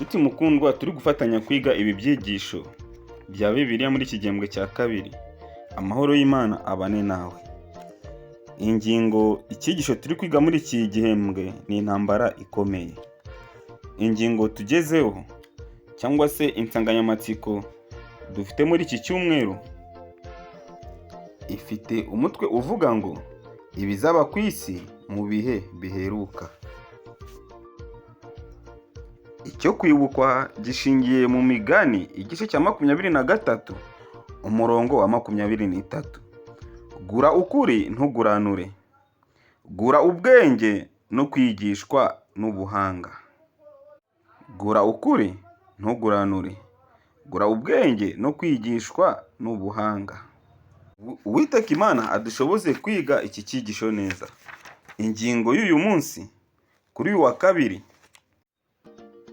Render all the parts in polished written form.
Nshuti mukundwa, turi gufatanya kwiga ibi byigisho bya Bibiliya muri iki gihembwe cya kabiri. Amahoro y'Imana abane nawe. Ingingo icyigisho turi kwiga muri iki gihembwe ni intambara ikomeye. Ingingo tugezeho cyangwa se insanganyamatsiko dufite muri iki cyumweru ifite umutwe uvuga ngo ibizaba ku isi mu bihe biheruka. Icyo kwibukwa gishingiye mu Migani igice cya 23 umurongo wa 23. Gura ukuri ntuguranure, gura ubwenge no kwigishwa n'ubuhanga. Gura ukuri ntuguranure, gura ubwenge no kwigishwa n'ubuhanga. Uwiteka Imana adushoboze kwiga iki cyigisho neza. Ingingo y'uyu munsi kuri uyu wa kabiri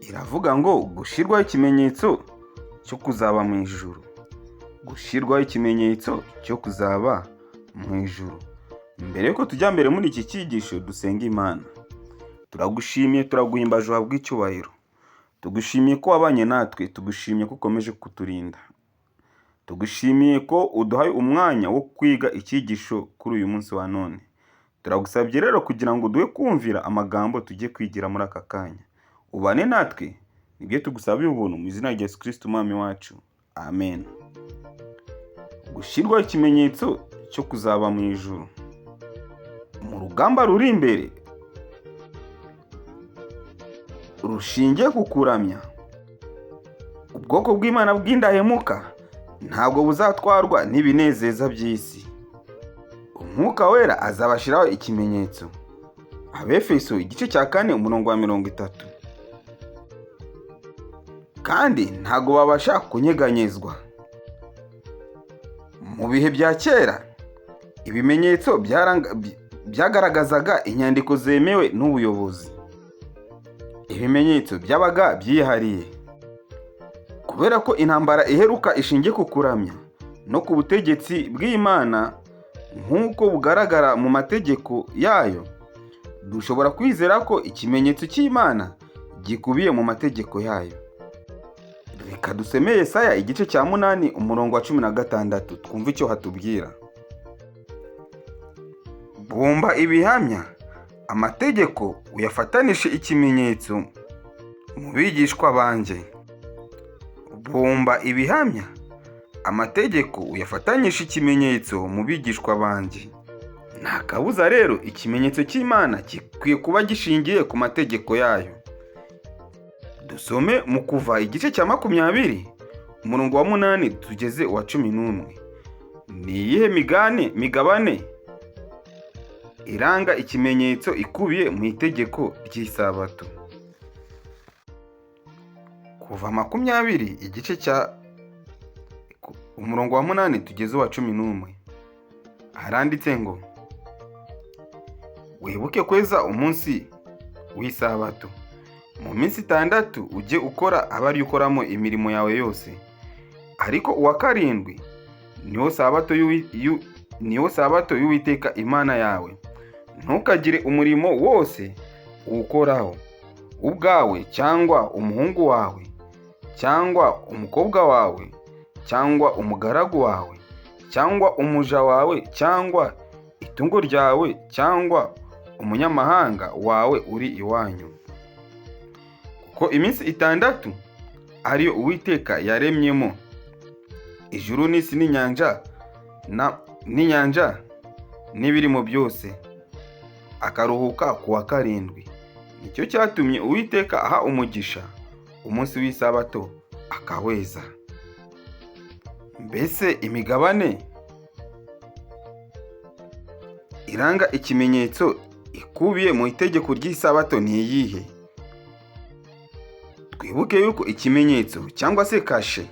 iravuga ngo gushirwaho ikimenyetso cyo kuzaba mu ijuru. Gushirwaho ikimenyetso cyo kuzaba mu ijuru. Mbere yuko tujya mbere muri iki cyigisho, dusenga Imana. Turagushimiye, turaguhimbaje, uhabwe icyubahiro. Tugushimiye ko wabanye natwe, tugushimiye ko ukomeje kuturinda. Tugushimiye ko uduhaye umwanya wo kwiga icyigisho kuri uyu munsi wa none. Turagusabye rero kugira ngo duhe kumvira amagambo tujye kwigira muri aka kanya. Ubane natwe, nibyo tugusabiye ubuntu mu izina rya Yesu Kristo umwami wacu. Amen. Gushirwaho ikimenyetso cyo kuzaba mu ijuru. Mu rugamba ruri imbere rushingiye ku kuramya, ubwoko bw'Imana bw'indahemuka ntabwo buzatwarwa n'ibinezeza by'isi. Umwuka wera azabashiraho ikimenyetso. Abefeso igice cya 4 umurongo wa 30. Kandi ntago babasha kunyeganyezwa. Mu bihe bya kera ibimenyetso byagaragazaga inyandiko zemewe n'ubuyobozi. Ibimenyetso byabaga byihariye. Kubera ko intambara iheruka ishingiye ku kuramya no ku butegetsi bw'Imana nk'uko bugaragara mu mategeko yayo, dushobora kwizera ko ikimenyetso cy'Imana gikubiye mu mategeko yayo. Reka dusome Yesaya igice cya 8 umurongo wa 16 twumva icyo hatubwira. Bumba ibihamya amategeko uyafatanishe ikimenyetso mu bigishwa banjye. Bumba ibihamya amategeko uyafatanyisha ikimenyetso mu bigishwa banjye. Nta kabuza rero ikimenyetso cy'Imana gikwiye kuba gishingiye ku mategeko yayo. Dusome mu Kuva igice cya 20 umurongo wa 8 tugeze wa 11. Ni iyihe migabane iranga ikimenyetso ikubiye mu itegeko ry'isabato? Kuva 20 igice cya umurongo wa 8 tugeze wa 11 haranditse ngo wibuke kweza umunsi w'isabato. Mu minsi 6 ujye ukora abari ukoramo imirimo yawe yose, ariko uwa karindwi niwo sabato y'Uwiteka Imana yawe. Ntukagire umurimo wose uwukoraho, ubwawe cyangwa umuhungu wawe cyangwa umukobwa wawe cyangwa umugaragu wawe cyangwa umuja wawe cyangwa itungo ryawe cyangwa umunyamahanga wawe uri iwanyu. Kuko iminsi 6 ariyo Uwiteka yaremyemo ijuru n'isi n'inyanja n'ibirimo byose, akaruhuka ku wa karindwi. Nicyo cyatumye Uwiteka aha umugisha umunsi w'isabato akaweza. Mbese imigabane iranga ikimenyetso ikubiye mu itegeko ry'isabato ni iyihe? Twibuke yuko ikimenyetso cyangwa se kashe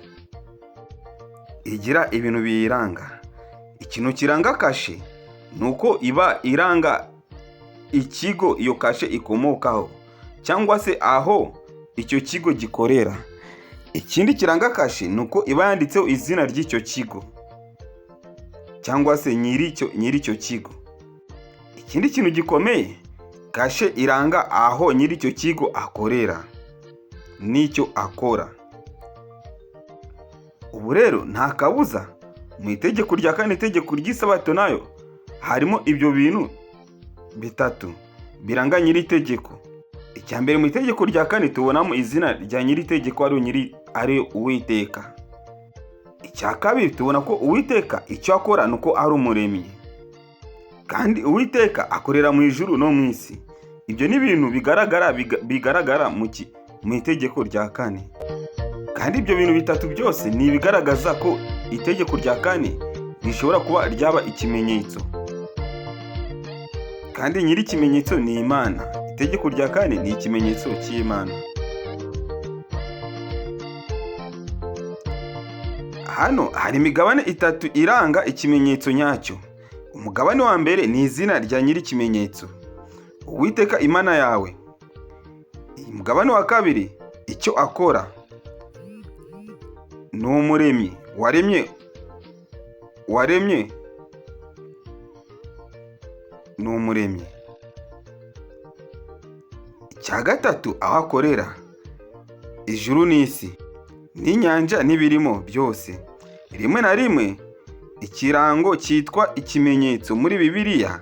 igira ibintu biyiranga. Ikintu kiranga kashe nuko iba iranga ikigo iyo kashe ikomokaho cyangwa se aho icyo kigo gikorera. Ikindi kiranga kashe nuko iba yanditseho izina ry'icyo kigo cyangwa se nyir'icyo kigo. Ikindi kintu gikomeye, kashe iranga aho nyir'icyo kigo akorera. n'icyo akora. Ubu rero nta kabuza mu itegeko rya kane, itegeko ry'isabato nayo harimo ibyo bintu bitatu biranga nyiri itegeko. Icya mbere, mu itegeko rya kane tubonamo izina rya nyiri itegeko ari Uwiteka. Icya kabiri, tubona ko Uwiteka icyo akora nuko ari umuremyi, kandi Uwiteka akorera mu ijuru no mu isi. Ibyo ni ibintu bigaragara mu itegeko rya kane, kandi ibyo bintu bitatu byose ni ibigaragaza ko itegeko rya kane rishobora kuba ryaba ikimenyetso, kandi nyiri ikimenyetso ni Imana. Itegeko rya kane ni ikimenyetso cy'Imana. Hano hari imigabane itatu iranga ikimenyetso nyacyo. Umugabane wa mbere ni izina rya nyiri ikimenyetso, Uwiteka Imana yawe. Umugabane wa kabiri, icyo akora, ni umuremyi waremye ni umuremyi. Icya gatatu, aho akorera, ijuru n'isi n'inyanja n'ibirimo byose. Rimwe na rimwe ikirango cyitwa ikimenyetso muri Bibiliya.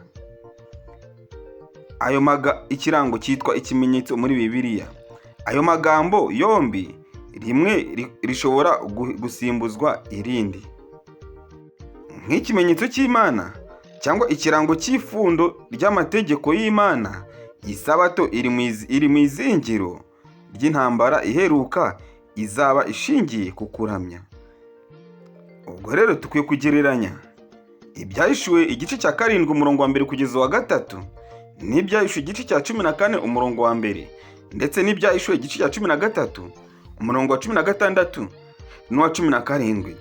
Ikirango cyitwa ikimenyetso muri Bibiliya. Ayo magambo yombi rimwe rishobora gusimbuzwa irindi, nk'ikimenyetso cy'Imana cyangwa ikirango cy'ifundo ry'amategeko y'Imana. Isabato iri mu izingiro ry'intambara iheruka izaba ishingiye ku kuramya. Ubwo rero dukwiye kugereranya Ibyahishuwe igice cya 7 umurongo wa 1 kugeza wa 3, n'Ibyahishuwe igice cya 14 umurongo wa 1, ndetse n'Ibyahishuwe igice cya 13 umurongo wa 16 n'uwa 17.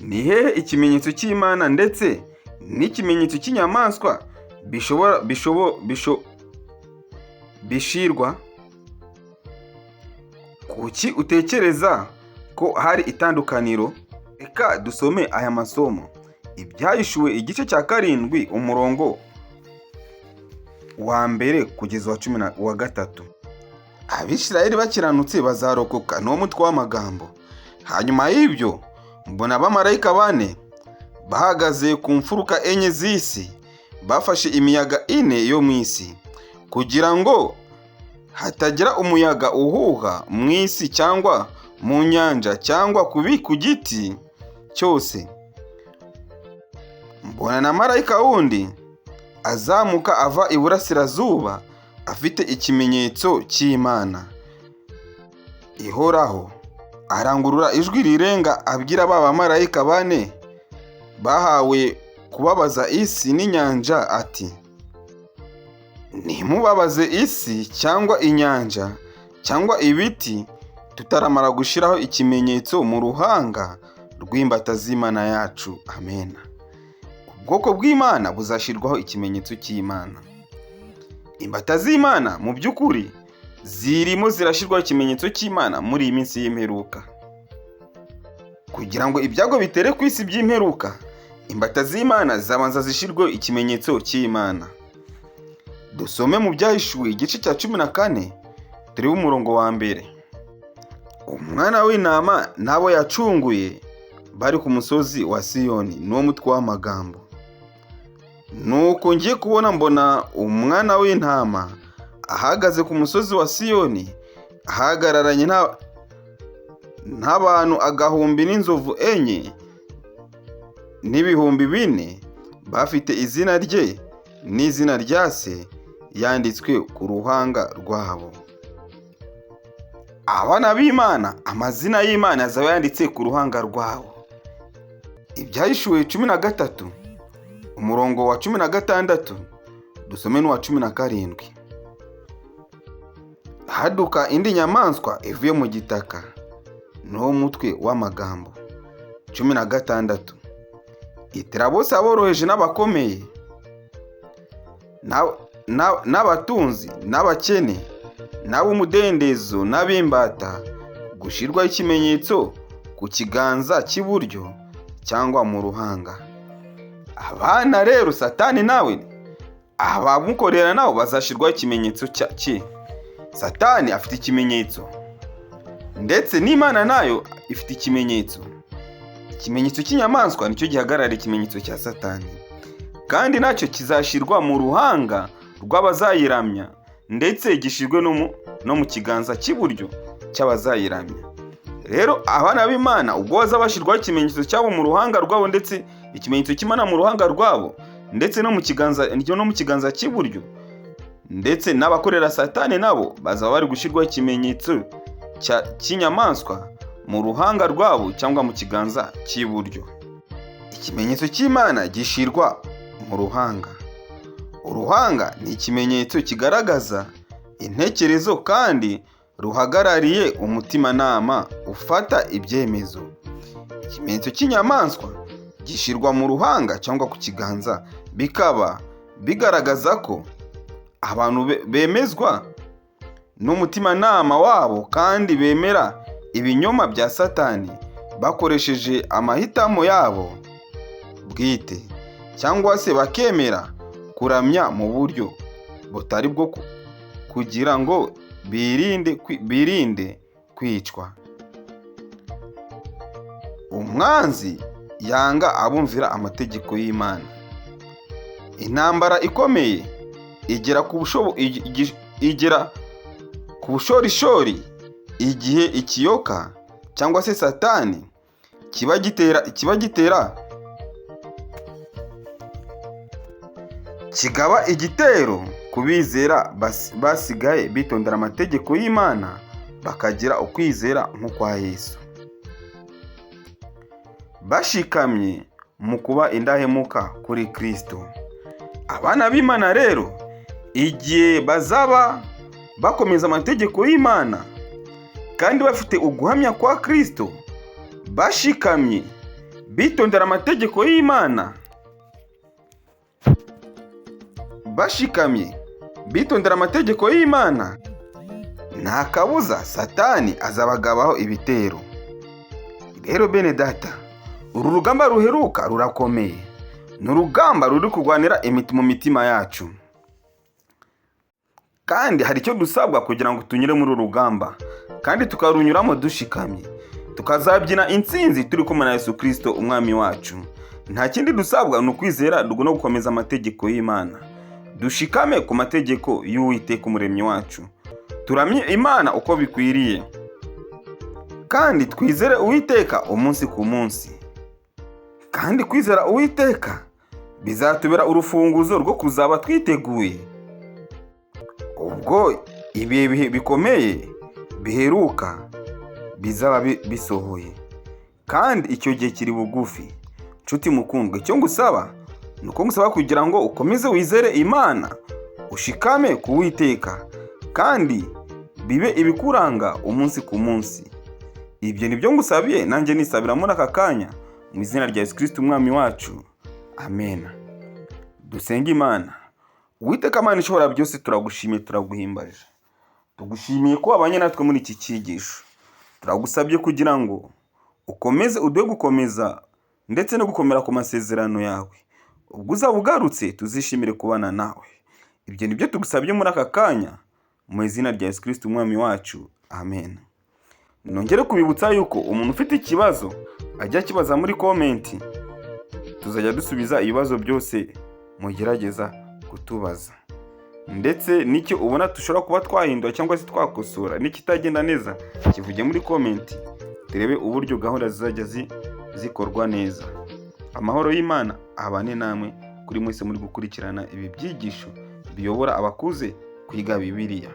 Ni hehe ikimenyetso cy'Imana ndetse n'ikimenyetso cy'inyamaswa bishirwa? Kuki utekereza ko hari itandukaniro? Reka dusome aya masomo. Ibyahishuwe igice cya 7 umurongo wa 1 kugeza wa 3. Abisirayeli bakiranutse bazarokoka, ni umutwe w'amagambo. Hanyuma y'ibyo mbona abamarayika 4 bahagaze ku mfuruka enye z'isi, bafashe imiyaga 4 yo mu isi, kugira ngo hatagira umuyaga uhuha mu isi cyangwa mu nyanja cyangwa ku giti cyose. Mbona na marayika wundi azamuka ava iburasirazuba, afite ikimenyetso cy'Imana ihoraho. Arangurura ijwi rirenga abwira ba bamarayika 4 bahawe kubabaza isi n'inyanja ati: ntimubabaze isi cyangwa inyanja cyangwa ibiti, tutaramara gushyiraho ikimenyetso mu ruhanga rw'imbata z'Imana yacu. Amen. Ubwoko bw'Imana buzashyirwaho ikimenyetso cy'Imana. Imbata z'Imana mu by'ukuri zirimo zirashyirwaho ikimenyetso cy'Imana muri iyi minsi y'imperuka. Kugira ngo ibyago bitere ku isi by'imperuka, imbata z'Imana zabanza zishyirwaho ikimenyetso cy'Imana. Dusome mu Byahishuwe igice cya 14 turebe umurongo wa 1. Umwana w'intama n'abo yacunguye bari ku musozi wa Siyoni, n'uwo mutwe w'amagambo. Nuko ngiye kubona mbona umwana w'intama ahagaze ku musozi wa Siyoni, ahagararanye n'abantu 1,000 n'inzovu 4 n'ibihumbi 4, bafite izina rye n'izina rya se yanditswe ku ruhanga rwabo. Abana b'Imana, amazina y'Imana azaba yanditse ku ruhanga rwabo. Ibyahishuwe 13 umurongo wa 16 dusome n'uwa 17. Haduka indi nyamaswa ivuye mu gitaka, n'uwo mutwe w'amagambo. 16. Itera bose aboroheje n'abakomeye, n'abatunzi n'abakene, n'ab'umudendezo n'ab'imbata, gushyirwaho ikimenyetso ku kiganza cy'iburyo cyangwa mu ruhanga. Abana rero Satani nawe abamukorera nabo bazashyirwaho ikimenyetso cye. Satani afite ikimenyetso, ndetse n'Imana nayo ifite ikimenyetso. Ikimenyetso cy'inyamaswa nicyo gihagarara ikimenyetso cya Satani, kandi nacyo kizashyirwa mu ruhanga rw'abazayiramya, ndetse gishyirwe no mu kiganza cy'iburyo cy'abazayiramya. Rero abana b'Imana ubwo bazaba bashyirwaho ikimenyetso cyabo mu ruhanga rwabo, ndetse ikimenyetso cy'Imana mu ruhanga rwabo, ndetse no mu kiganza cy'iburyo, ndetse n'abakorera Satani nabo bazaba bari gushyirwaho ikimenyetso cy'inyamaswa mu ruhanga rwabo cyangwa mu kiganza cy'iburyo. Ikimenyetso cy'Imana gishyirwa mu ruhanga. Uruhanga ni ikimenyetso kigaragaza intekerezo kandi ruhagarariye umutimanama ufata ibyemezo. Ikimenyetso cy'inyamaswa gishyirwa mu ruhanga cyangwa ku kiganza, bikaba bigaragaza ko abantu bemezwa n'umutimanama wabo kandi bemera ibinyoma bya Satani bakoresheje amahitamo yabo bwite, cyangwa se bakemera kuramya mu buryo butari bwo kugira ngo birinde kwicwa. Umwanzi yanga abumvira amategeko y'Imana. Intambara ikomeye igera ku bushorishori igihe ikiyoka cyangwa se Satani kiba kigaba igitero ku bizera basigaye bitondera amategeko y'Imana, bakagira ukwizera nk'ukwa Yesu, bashikamye mu kuba indahemuka kuri Kristo. Abana b'Imana rero, igihe bazaba bakomeza amategeko y'Imana kandi bafite uguhamya kwa Kristo, bashikamye bitondera amategeko y'Imana, nta kabuza Satani azabagabaho ibitero. Rero bene data, uru rugamba ruheruka rurakomeye. Ni urugamba ruri kurwanira mu mitima yacu, kandi hari icyo dusabwa kugira ngo tunyure muri uru rugamba, kandi tukarunyuramo dushikamye, tukazabyina intsinzi turi kumwe na Yesu Kristo umwami wacu. Nta kindi dusabwa ni ukwizera no gukomeza amategeko y'Imana. Dushikame ku mategeko y'Uwiteka umuremyi wacu, turamye Imana uko bikwiriye, kandi twizere Uwiteka umunsi ku munsi. Kandi kwizera Uwiteka bizatubera urufunguzo rwo kuzaba twiteguye ubwo ibihe bikomeye biheruka bizaba bisohoye, kandi icyo gihe kiri bugufi. Nshuti mukundwa, icyo ngusaba ni uko ngusaba kugira ngo ukomeze wizere Imana, ushikame ku Uwiteka, kandi bibe ibikuranga umunsi ku munsi. Ibyo nibyo ngusabiye, nanjye nisabira muri aka kanya, mu izina rya Yesu Kristo umwami wacu, amen. Dusenge Imana. Uwiteka Mana ishobora byose, turagushimiye, turaguhimbaje, tugushimiye ko wabanye natwe muri iki cyigisho. Turagusabye kugira ngo ukomeze uduhe gukomeza ndetse no gukomera ku masezerano yawe. Ubwo uzaba ugarutse tuzishimire kubana nawe. Ibyo nibyo tugusabye muri aka kanya, mu izina rya Yesu Kristo umwami wacu, amen. Nongere kubibutsa yuko umuntu ufite ikibazo ajya kibaza muri komenti, tuzajya dusubiza ibibazo byose mugerageza kutubaza, ndetse n'icyo ubona dushobora kuba twahindura cyangwa se twakosora, n'ikitagenda neza kivuge muri komenti, turebe uburyo gahunda zizajya zikorwa neza. Amahoro y'Imana abane namwe kuri mwese muri gukurikirana ibi byigisho biyobora abakuze kwiga Bibiliya.